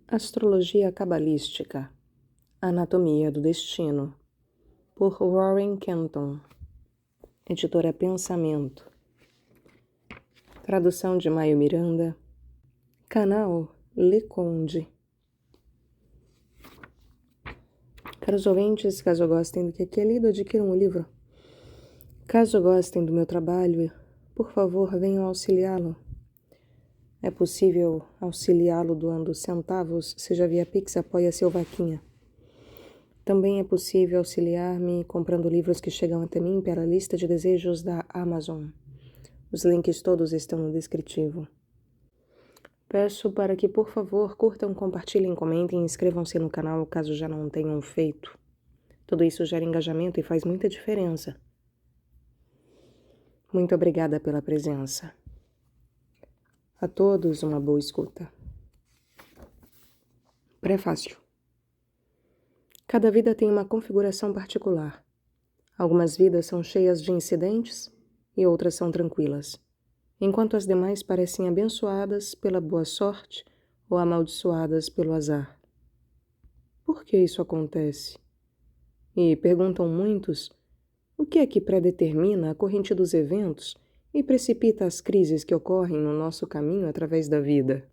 Astrologia Cabalística, Anatomia do Destino, por Warren Kenton, editora Pensamento, tradução de Maio Miranda, canal Leconde. Caros ouvintes, caso gostem do que aqui é lido, adquiram o livro. Caso gostem do meu trabalho, por favor, venham auxiliá-lo. É possível auxiliá-lo doando centavos, seja via Pix, Apoia-se ou Vaquinha. Também é possível auxiliar-me comprando livros que chegam até mim pela lista de desejos da Amazon. Os links todos estão no descritivo. Peço para que, por favor, curtam, compartilhem, comentem e inscrevam-se no canal caso já não tenham feito. Tudo isso gera engajamento e faz muita diferença. Muito obrigada pela presença. A todos uma boa escuta. Prefácio. Cada vida tem uma configuração particular. Algumas vidas são cheias de incidentes e outras são tranquilas, enquanto as demais parecem abençoadas pela boa sorte ou amaldiçoadas pelo azar. Por que isso acontece? E perguntam muitos, o que é que predetermina a corrente dos eventos e precipita as crises que ocorrem no nosso caminho através da vida?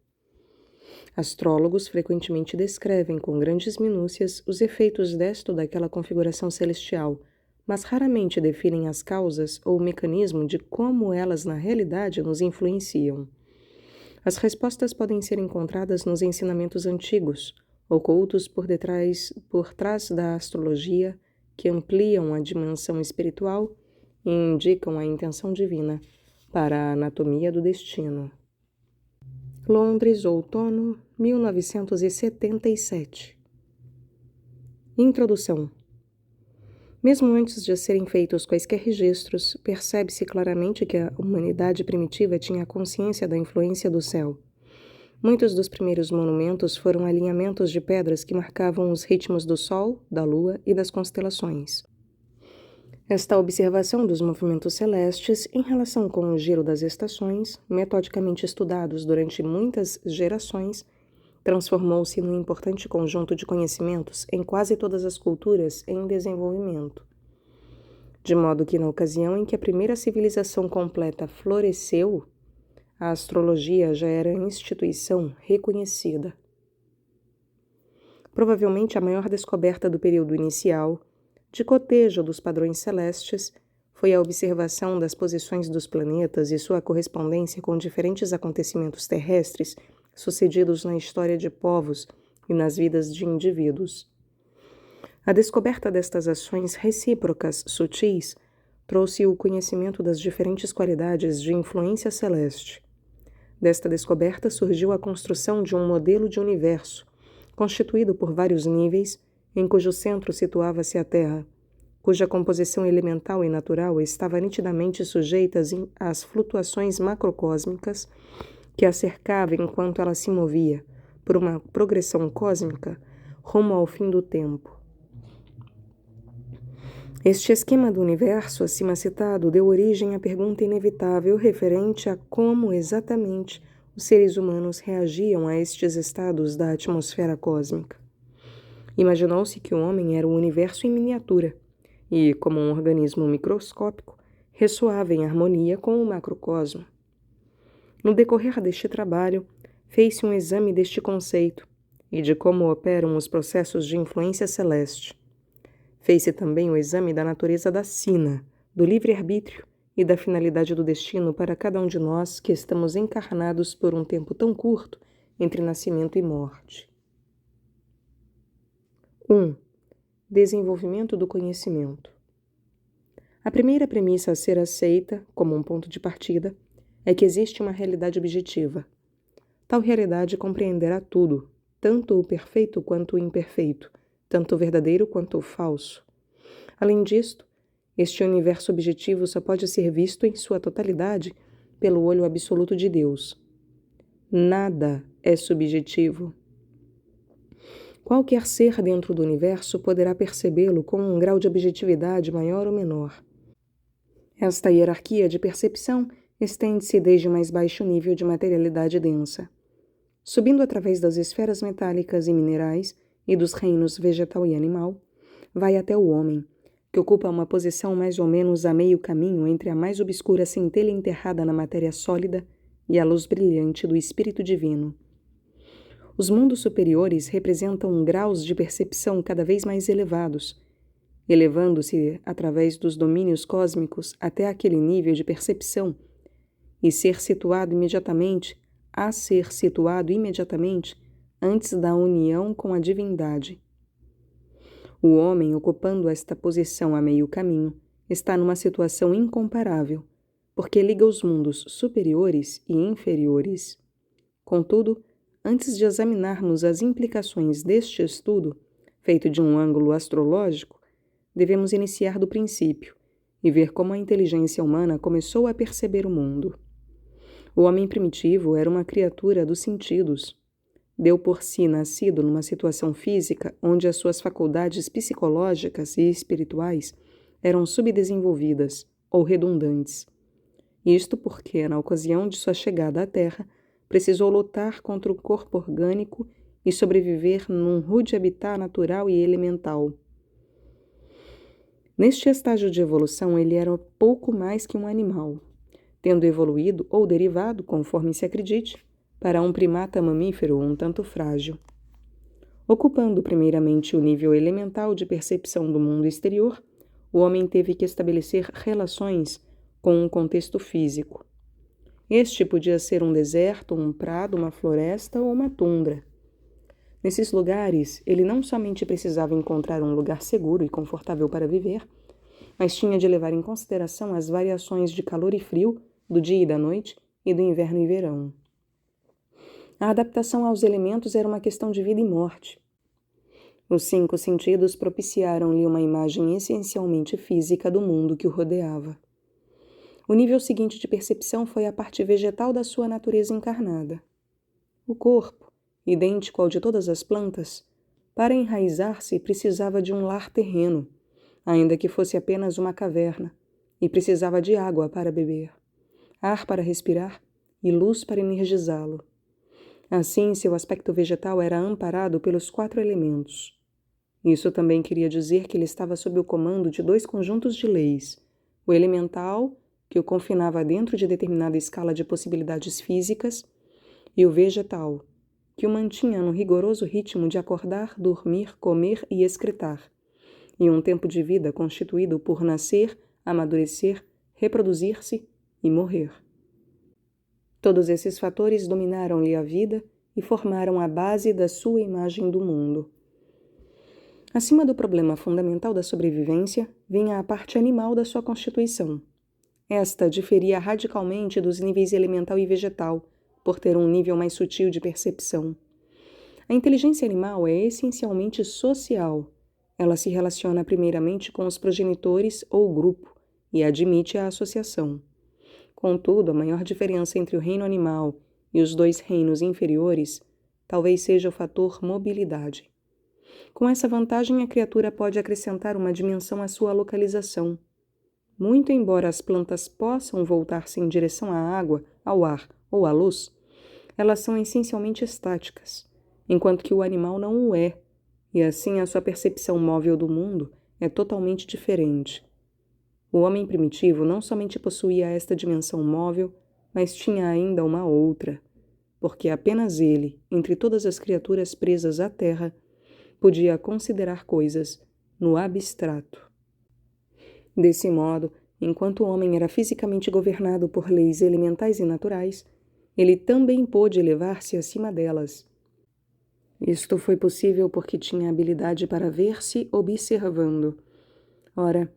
Astrólogos frequentemente descrevem com grandes minúcias os efeitos desta ou daquela configuração celestial, mas raramente definem as causas ou o mecanismo de como elas na realidade nos influenciam. As respostas podem ser encontradas nos ensinamentos antigos, ocultos por trás da astrologia, que ampliam a dimensão espiritual e indicam a intenção divina para a anatomia do destino. Londres, outono 1977. Introdução. Mesmo antes de serem feitos quaisquer registros, percebe-se claramente que a humanidade primitiva tinha consciência da influência do céu. Muitos dos primeiros monumentos foram alinhamentos de pedras que marcavam os ritmos do Sol, da Lua e das constelações. Esta observação dos movimentos celestes em relação com o giro das estações, metodicamente estudados durante muitas gerações, transformou-se num importante conjunto de conhecimentos em quase todas as culturas em desenvolvimento. De modo que, na ocasião em que a primeira civilização completa floresceu, a astrologia já era instituição reconhecida. Provavelmente a maior descoberta do período inicial, de cotejo dos padrões celestes, foi a observação das posições dos planetas e sua correspondência com diferentes acontecimentos terrestres sucedidos na história de povos e nas vidas de indivíduos. A descoberta destas ações recíprocas sutis trouxe o conhecimento das diferentes qualidades de influência celeste. Desta descoberta surgiu a construção de um modelo de universo, constituído por vários níveis, em cujo centro situava-se a Terra, cuja composição elemental e natural estava nitidamente sujeita às flutuações macrocósmicas que a cercava enquanto ela se movia, por uma progressão cósmica, rumo ao fim do tempo. Este esquema do universo acima citado deu origem à pergunta inevitável referente a como exatamente os seres humanos reagiam a estes estados da atmosfera cósmica. Imaginou-se que o homem era o universo em miniatura e, como um organismo microscópico, ressoava em harmonia com o macrocosmo. No decorrer deste trabalho, fez-se um exame deste conceito e de como operam os processos de influência celeste. Fez-se também o exame da natureza da sina, do livre-arbítrio e da finalidade do destino para cada um de nós que estamos encarnados por um tempo tão curto entre nascimento e morte. 1. Desenvolvimento do conhecimento. A primeira premissa a ser aceita, como um ponto de partida, é que existe uma realidade objetiva. Tal realidade compreenderá tudo, tanto o perfeito quanto o imperfeito, tanto o verdadeiro quanto o falso. Além disto, este universo objetivo só pode ser visto em sua totalidade pelo olho absoluto de Deus. Nada é subjetivo. Qualquer ser dentro do universo poderá percebê-lo com um grau de objetividade maior ou menor. Esta hierarquia de percepção estende-se desde o mais baixo nível de materialidade densa. Subindo através das esferas metálicas e minerais e dos reinos vegetal e animal, vai até o homem, que ocupa uma posição mais ou menos a meio caminho entre a mais obscura centelha enterrada na matéria sólida e a luz brilhante do Espírito Divino. Os mundos superiores representam graus de percepção cada vez mais elevados, elevando-se através dos domínios cósmicos até aquele nível de percepção e ser situado imediatamente antes da união com a divindade. O homem, ocupando esta posição a meio caminho, está numa situação incomparável, porque liga os mundos superiores e inferiores. Contudo, antes de examinarmos as implicações deste estudo, feito de um ângulo astrológico, devemos iniciar do princípio e ver como a inteligência humana começou a perceber o mundo. O homem primitivo era uma criatura dos sentidos. Deu por si nascido numa situação física onde as suas faculdades psicológicas e espirituais eram subdesenvolvidas ou redundantes. Isto porque, na ocasião de sua chegada à Terra, precisou lutar contra o corpo orgânico e sobreviver num rude habitat natural e elemental. Neste estágio de evolução, ele era pouco mais que um animal, tendo evoluído ou derivado, conforme se acredite, para um primata mamífero um tanto frágil. Ocupando primeiramente o nível elemental de percepção do mundo exterior, o homem teve que estabelecer relações com um contexto físico. Este podia ser um deserto, um prado, uma floresta ou uma tundra. Nesses lugares, ele não somente precisava encontrar um lugar seguro e confortável para viver, mas tinha de levar em consideração as variações de calor e frio, do dia e da noite, e do inverno e verão. A adaptação aos elementos era uma questão de vida e morte. Os 5 sentidos propiciaram-lhe uma imagem essencialmente física do mundo que o rodeava. O nível seguinte de percepção foi a parte vegetal da sua natureza encarnada. O corpo, idêntico ao de todas as plantas, para enraizar-se precisava de um lar terreno, ainda que fosse apenas uma caverna, e precisava de água para beber, ar para respirar e luz para energizá-lo. Assim, seu aspecto vegetal era amparado pelos 4 elementos. Isso também queria dizer que ele estava sob o comando de 2 conjuntos de leis: o elemental, que o confinava dentro de determinada escala de possibilidades físicas, e o vegetal, que o mantinha no rigoroso ritmo de acordar, dormir, comer e excretar, e um tempo de vida constituído por nascer, amadurecer, reproduzir-se e morrer. Todos esses fatores dominaram-lhe a vida e formaram a base da sua imagem do mundo. Acima do problema fundamental da sobrevivência, vinha a parte animal da sua constituição. Esta diferia radicalmente dos níveis elemental e vegetal, por ter um nível mais sutil de percepção. A inteligência animal é essencialmente social. Ela se relaciona primeiramente com os progenitores ou grupo e admite a associação. Contudo, a maior diferença entre o reino animal e os 2 reinos inferiores talvez seja o fator mobilidade. Com essa vantagem, a criatura pode acrescentar uma dimensão à sua localização. Muito embora as plantas possam voltar-se em direção à água, ao ar ou à luz, elas são essencialmente estáticas, enquanto que o animal não o é, e assim a sua percepção móvel do mundo é totalmente diferente. O homem primitivo não somente possuía esta dimensão móvel, mas tinha ainda uma outra, porque apenas ele, entre todas as criaturas presas à terra, podia considerar coisas no abstrato. Desse modo, enquanto o homem era fisicamente governado por leis elementais e naturais, ele também pôde elevar-se acima delas. Isto foi possível porque tinha habilidade para ver-se observando. Ora,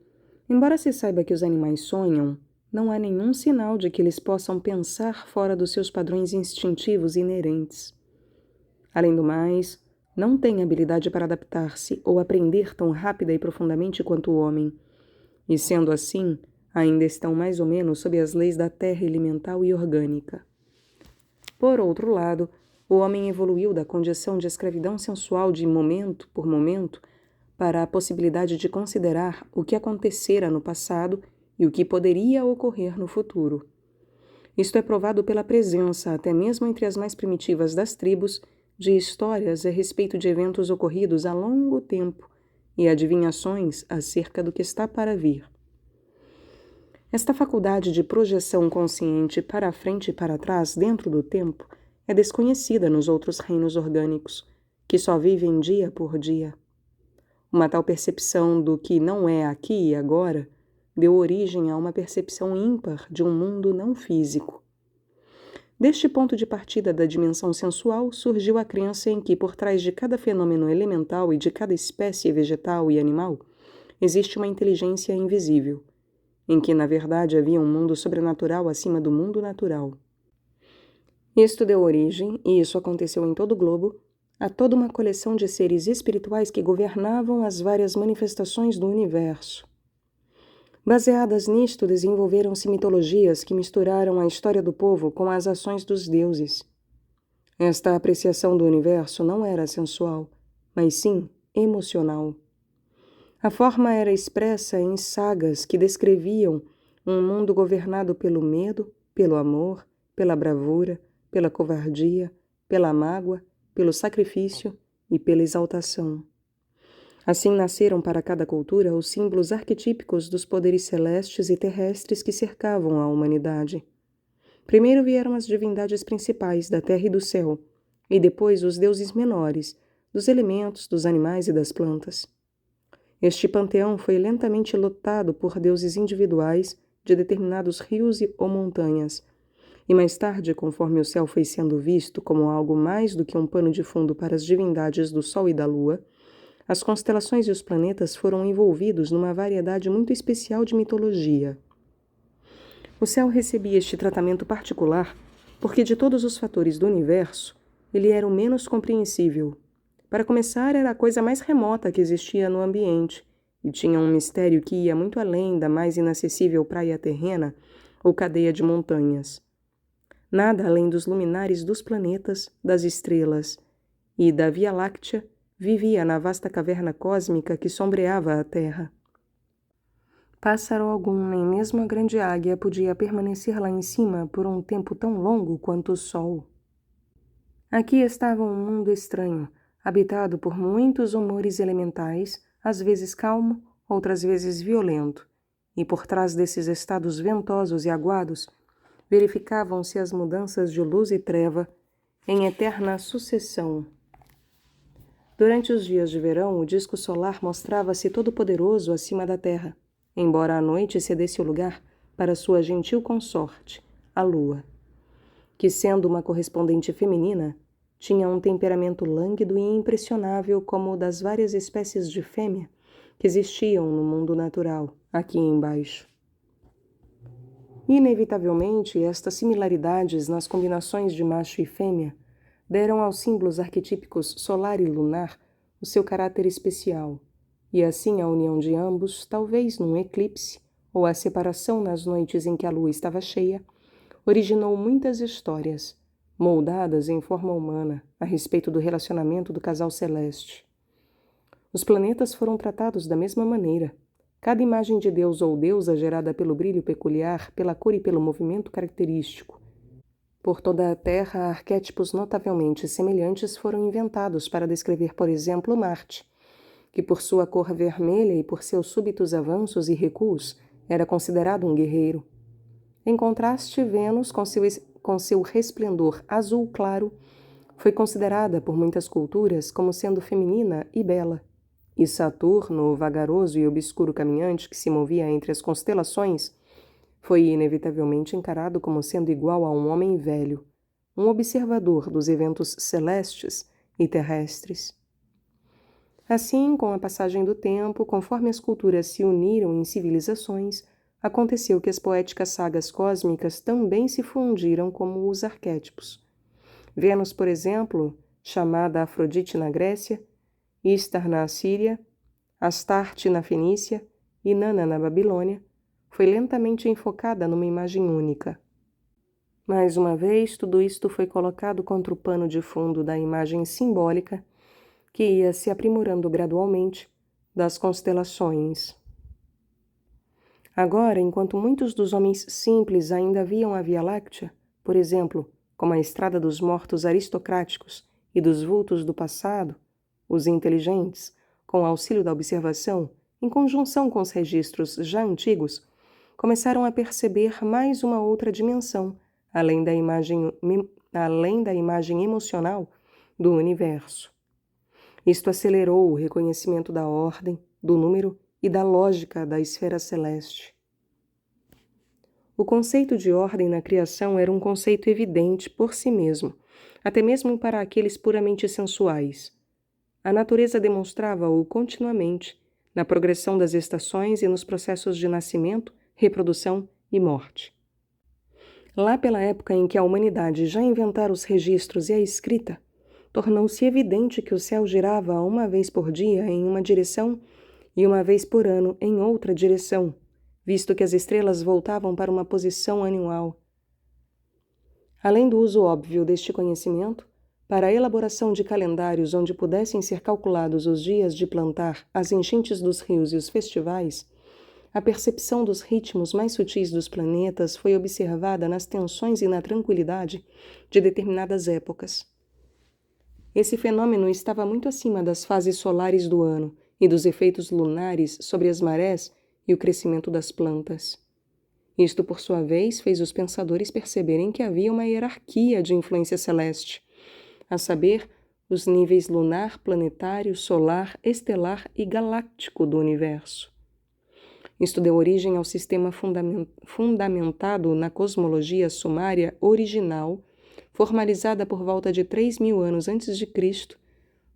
embora se saiba que os animais sonham, não há nenhum sinal de que eles possam pensar fora dos seus padrões instintivos inerentes. Além do mais, não têm habilidade para adaptar-se ou aprender tão rápida e profundamente quanto o homem, e sendo assim, ainda estão mais ou menos sob as leis da terra elemental e orgânica. Por outro lado, o homem evoluiu da condição de escravidão sensual de momento por momento para a possibilidade de considerar o que acontecera no passado e o que poderia ocorrer no futuro. Isto é provado pela presença, até mesmo entre as mais primitivas das tribos, de histórias a respeito de eventos ocorridos há longo tempo e adivinhações acerca do que está para vir. Esta faculdade de projeção consciente para a frente e para trás dentro do tempo é desconhecida nos outros reinos orgânicos, que só vivem dia por dia. Uma tal percepção do que não é aqui e agora deu origem a uma percepção ímpar de um mundo não físico. Deste ponto de partida da dimensão sensual surgiu a crença em que, por trás de cada fenômeno elemental e de cada espécie vegetal e animal, existe uma inteligência invisível, em que, na verdade, havia um mundo sobrenatural acima do mundo natural. Isto deu origem, e isso aconteceu em todo o globo, a toda uma coleção de seres espirituais que governavam as várias manifestações do universo. Baseadas nisto, desenvolveram-se mitologias que misturaram a história do povo com as ações dos deuses. Esta apreciação do universo não era sensual, mas sim emocional. A forma era expressa em sagas que descreviam um mundo governado pelo medo, pelo amor, pela bravura, pela covardia, pela mágoa, pelo sacrifício e pela exaltação. Assim nasceram para cada cultura os símbolos arquetípicos dos poderes celestes e terrestres que cercavam a humanidade. Primeiro vieram as divindades principais da terra e do céu, e depois os deuses menores, dos elementos, dos animais e das plantas. Este panteão foi lentamente lotado por deuses individuais de determinados rios ou montanhas, e mais tarde, conforme o céu foi sendo visto como algo mais do que um pano de fundo para as divindades do Sol e da Lua, as constelações e os planetas foram envolvidos numa variedade muito especial de mitologia. O céu recebia este tratamento particular porque, de todos os fatores do universo, ele era o menos compreensível. Para começar, era a coisa mais remota que existia no ambiente, e tinha um mistério que ia muito além da mais inacessível praia terrena ou cadeia de montanhas. Nada além dos luminares dos planetas, das estrelas e da Via Láctea vivia na vasta caverna cósmica que sombreava a Terra. Pássaro algum, nem mesmo a grande águia, podia permanecer lá em cima por um tempo tão longo quanto o sol. Aqui estava um mundo estranho, habitado por muitos humores elementais, às vezes calmo, outras vezes violento, e por trás desses estados ventosos e aguados, verificavam-se as mudanças de luz e treva em eterna sucessão. Durante os dias de verão, o disco solar mostrava-se todo-poderoso acima da Terra, embora à noite cedesse o lugar para sua gentil consorte, a Lua, que, sendo uma correspondente feminina, tinha um temperamento lânguido e impressionável como o das várias espécies de fêmea que existiam no mundo natural, aqui embaixo. Inevitavelmente, estas similaridades nas combinações de macho e fêmea deram aos símbolos arquetípicos solar e lunar o seu caráter especial, e assim a união de ambos, talvez num eclipse, ou a separação nas noites em que a lua estava cheia, originou muitas histórias, moldadas em forma humana, a respeito do relacionamento do casal celeste. Os planetas foram tratados da mesma maneira. Cada imagem de Deus ou deusa gerada pelo brilho peculiar, pela cor e pelo movimento característico. Por toda a Terra, arquétipos notavelmente semelhantes foram inventados para descrever, por exemplo, Marte, que por sua cor vermelha e por seus súbitos avanços e recuos era considerado um guerreiro. Em contraste, Vênus, com seu resplendor azul claro, foi considerada por muitas culturas como sendo feminina e bela. E Saturno, o vagaroso e obscuro caminhante que se movia entre as constelações, foi inevitavelmente encarado como sendo igual a um homem velho, um observador dos eventos celestes e terrestres. Assim, com a passagem do tempo, conforme as culturas se uniram em civilizações, aconteceu que as poéticas sagas cósmicas também se fundiram como os arquétipos. Vênus, por exemplo, chamada Afrodite na Grécia, Istar na Assíria, Astarte na Fenícia e Nana na Babilônia, foi lentamente enfocada numa imagem única. Mais uma vez, tudo isto foi colocado contra o pano de fundo da imagem simbólica, que ia se aprimorando gradualmente, das constelações. Agora, enquanto muitos dos homens simples ainda viam a Via Láctea, por exemplo, como a estrada dos mortos aristocráticos e dos vultos do passado, os inteligentes, com o auxílio da observação, em conjunção com os registros já antigos, começaram a perceber mais uma outra dimensão, além da imagem emocional do universo. Isto acelerou o reconhecimento da ordem, do número e da lógica da esfera celeste. O conceito de ordem na criação era um conceito evidente por si mesmo, até mesmo para aqueles puramente sensuais. A natureza demonstrava-o continuamente, na progressão das estações e nos processos de nascimento, reprodução e morte. Lá pela época em que a humanidade já inventara os registros e a escrita, tornou-se evidente que o céu girava uma vez por dia em uma direção e uma vez por ano em outra direção, visto que as estrelas voltavam para uma posição anual. Além do uso óbvio deste conhecimento, para a elaboração de calendários onde pudessem ser calculados os dias de plantar, as enchentes dos rios e os festivais, a percepção dos ritmos mais sutis dos planetas foi observada nas tensões e na tranquilidade de determinadas épocas. Esse fenômeno estava muito acima das fases solares do ano e dos efeitos lunares sobre as marés e o crescimento das plantas. Isto, por sua vez, fez os pensadores perceberem que havia uma hierarquia de influência celeste, a saber, os níveis lunar, planetário, solar, estelar e galáctico do universo. Isto deu origem ao sistema fundamentado na cosmologia sumária original, formalizada por volta de 3.000 anos antes de Cristo,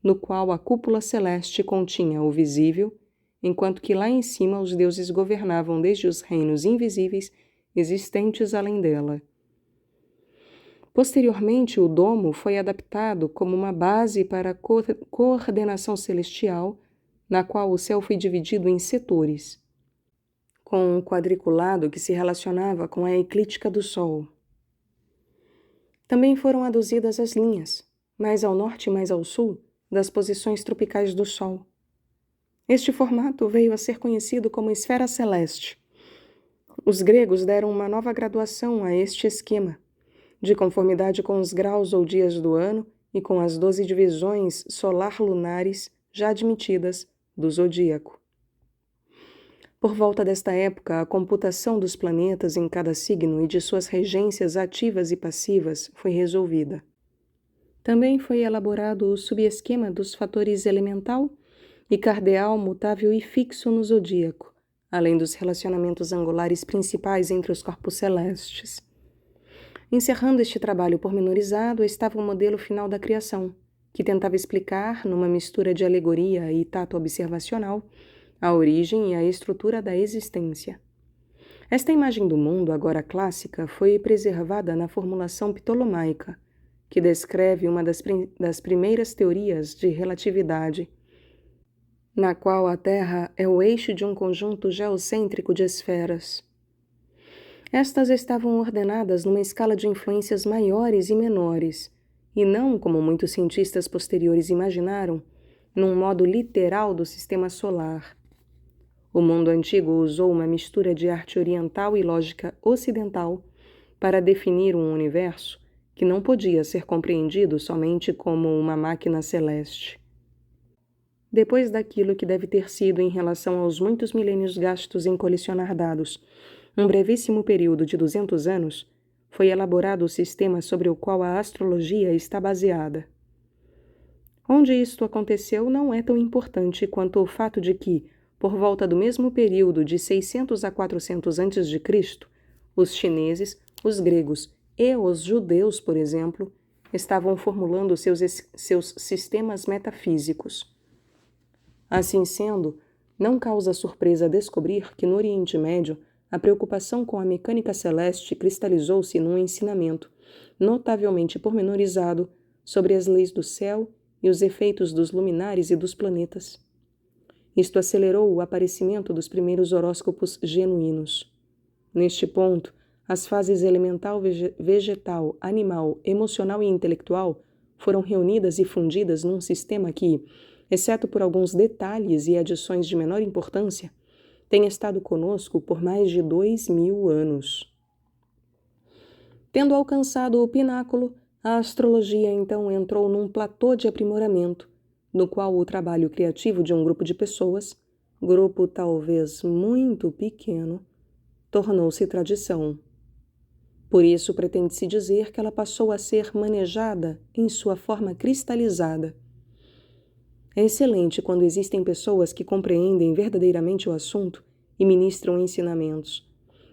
no qual a cúpula celeste continha o visível, enquanto que lá em cima os deuses governavam desde os reinos invisíveis existentes além dela. Posteriormente, o domo foi adaptado como uma base para a coordenação celestial, na qual o céu foi dividido em setores, com um quadriculado que se relacionava com a eclíptica do Sol. Também foram aduzidas as linhas, mais ao norte e mais ao sul, das posições tropicais do Sol. Este formato veio a ser conhecido como esfera celeste. Os gregos deram uma nova graduação a este esquema, de conformidade com os graus ou dias do ano e com as 12 divisões solar-lunares já admitidas do zodíaco. Por volta desta época, a computação dos planetas em cada signo e de suas regências ativas e passivas foi resolvida. Também foi elaborado o subesquema dos fatores elemental e cardeal mutável e fixo no zodíaco, além dos relacionamentos angulares principais entre os corpos celestes. Encerrando este trabalho pormenorizado estava o modelo final da criação, que tentava explicar, numa mistura de alegoria e tato observacional, a origem e a estrutura da existência. Esta imagem do mundo, agora clássica, foi preservada na formulação ptolomaica, que descreve uma das primeiras teorias de relatividade, na qual a Terra é o eixo de um conjunto geocêntrico de esferas. Estas estavam ordenadas numa escala de influências maiores e menores, e não, como muitos cientistas posteriores imaginaram, num modo literal do sistema solar. O mundo antigo usou uma mistura de arte oriental e lógica ocidental para definir um universo que não podia ser compreendido somente como uma máquina celeste. Depois daquilo que deve ter sido em relação aos muitos milênios gastos em colecionar dados, um brevíssimo período de 200 anos, foi elaborado o sistema sobre o qual a astrologia está baseada. Onde isto aconteceu não é tão importante quanto o fato de que, por volta do mesmo período de 600 a 400 a.C., os chineses, os gregos e os judeus, por exemplo, estavam formulando seus sistemas metafísicos. Assim sendo, não causa surpresa descobrir que no Oriente Médio a preocupação com a mecânica celeste cristalizou-se num ensinamento, notavelmente pormenorizado, sobre as leis do céu e os efeitos dos luminares e dos planetas. Isto acelerou o aparecimento dos primeiros horóscopos genuínos. Neste ponto, as fases elemental, vegetal, animal, emocional e intelectual foram reunidas e fundidas num sistema que, exceto por alguns detalhes e adições de menor importância, tem estado conosco por mais de 2000 anos. Tendo alcançado o pináculo, a astrologia então entrou num platô de aprimoramento, no qual o trabalho criativo de um grupo de pessoas, grupo talvez muito pequeno, tornou-se tradição. Por isso pretende-se dizer que ela passou a ser manejada em sua forma cristalizada. É excelente quando existem pessoas que compreendem verdadeiramente o assunto e ministram ensinamentos,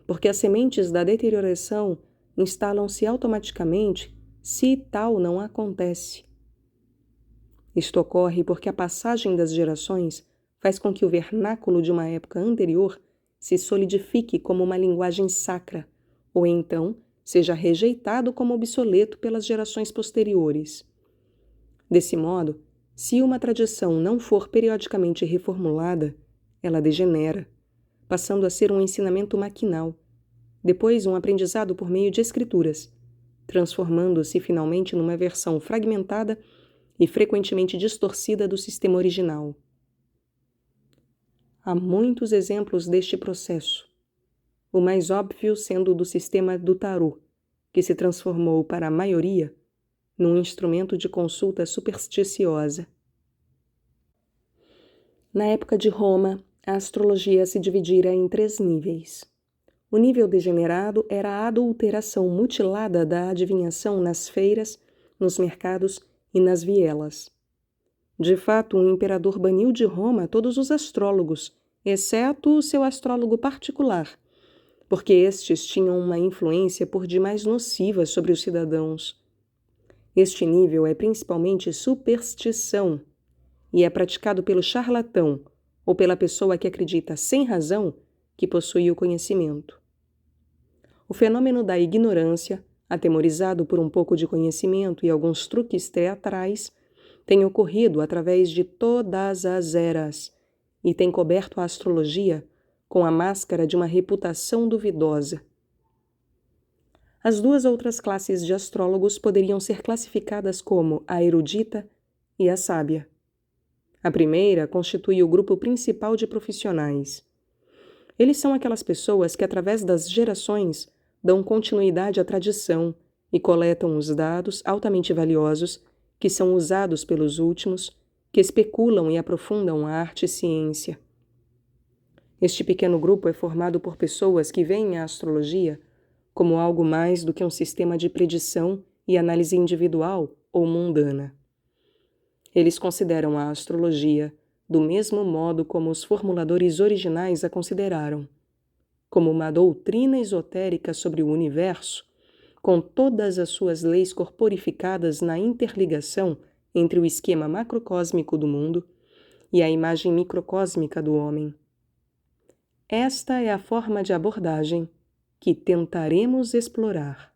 porque as sementes da deterioração instalam-se automaticamente se tal não acontece. Isto ocorre porque a passagem das gerações faz com que o vernáculo de uma época anterior se solidifique como uma linguagem sacra, ou então seja rejeitado como obsoleto pelas gerações posteriores. Desse modo, se uma tradição não for periodicamente reformulada, ela degenera, passando a ser um ensinamento maquinal, depois um aprendizado por meio de escrituras, transformando-se finalmente numa versão fragmentada e frequentemente distorcida do sistema original. Há muitos exemplos deste processo, o mais óbvio sendo o do sistema do tarô, que se transformou para a maioria num instrumento de consulta supersticiosa. Na época de Roma, a astrologia se dividira em 3 níveis. O nível degenerado era a adulteração mutilada da adivinhação nas feiras, nos mercados e nas vielas. De fato, o imperador baniu de Roma todos os astrólogos, exceto o seu astrólogo particular, porque estes tinham uma influência por demais nociva sobre os cidadãos. Este nível é principalmente superstição e é praticado pelo charlatão ou pela pessoa que acredita sem razão que possui o conhecimento. O fenômeno da ignorância, atemorizado por um pouco de conhecimento e alguns truques teatrais, tem ocorrido através de todas as eras e tem coberto a astrologia com a máscara de uma reputação duvidosa. As 2 outras classes de astrólogos poderiam ser classificadas como a erudita e a sábia. A primeira constitui o grupo principal de profissionais. Eles são aquelas pessoas que, através das gerações, dão continuidade à tradição e coletam os dados altamente valiosos que são usados pelos últimos, que especulam e aprofundam a arte e ciência. Este pequeno grupo é formado por pessoas que veem a astrologia como algo mais do que um sistema de predição e análise individual ou mundana. Eles consideram a astrologia do mesmo modo como os formuladores originais a consideraram, como uma doutrina esotérica sobre o universo, com todas as suas leis corporificadas na interligação entre o esquema macrocósmico do mundo e a imagem microcósmica do homem. Esta é a forma de abordagem que tentaremos explorar.